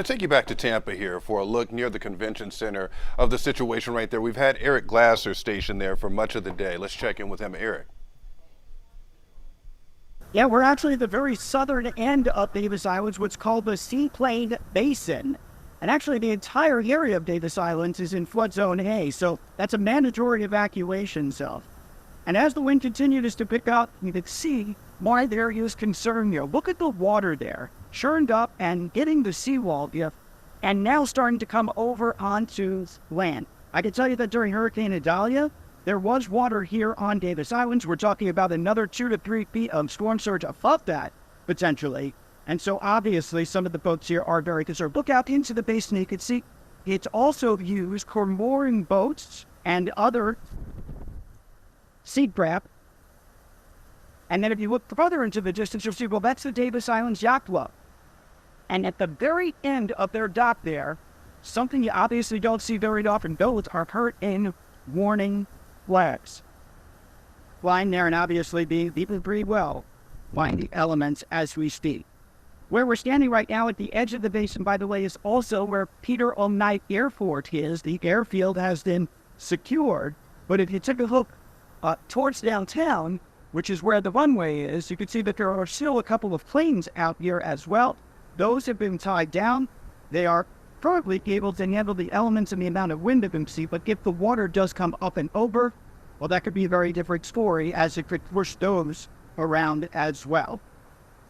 I take you back to Tampa here for a look near the convention center of the situation right there. We've had Eric Glasser stationed there for much of the day. Let's check in with him, Eric. Yeah, we're actually at the very southern end of Davis Islands, what's called the Seaplain Basin. And actually, the entire area of Davis Islands is in flood zone A, so that's a mandatory evacuation zone. And as the wind continues to pick up, you can see why there is concern here. Look at the water there, churned up and hitting the seawall here, and now starting to come over onto land. I can tell you that during Hurricane Idalia, there was water here on Davis Islands. We're talking about another 2 to 3 feet of storm surge above that, potentially. And so obviously some of the boats here are very concerned. Look out into the basin. You can see it's also used for mooring boats and other seed craft. And then if you look further into the distance, you'll see, well, that's the Davis Islands Yacht Club. And at the very end of their dock there, something you obviously don't see very often, those are hurricane warning flags flying there and obviously being pretty well by the elements as we speak. Where we're standing right now at the edge of the basin, by the way, is also where Peter O'Knight Airport is. The airfield has been secured, but if you take a look towards downtown, which is where the runway is, you can see that there are still a couple of planes out here as well. Those have been tied down. They are currently able to handle the elements and the amount of wind that we see, but if the water does come up and over, well, that could be a very different story, as it could push those around as well.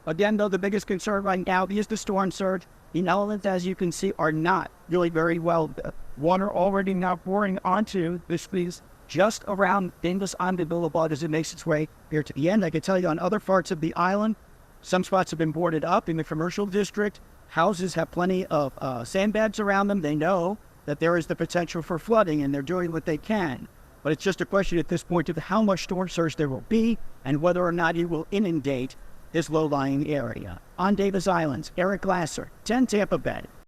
Again, though, the biggest concern right now is the storm surge. The elements, as you can see, are not really very well. Water already now pouring onto the squeeze just around Davis Island Boulevard as it makes its way here to the end. I can tell you on other parts of the island, some spots have been boarded up in the commercial district. Houses have plenty of sandbags around them. They know that there is the potential for flooding, and they're doing what they can. But it's just a question at this point of how much storm surge there will be and whether or not it will inundate this low-lying area. On Davis Islands, Eric Glasser, 10 Tampa Bay.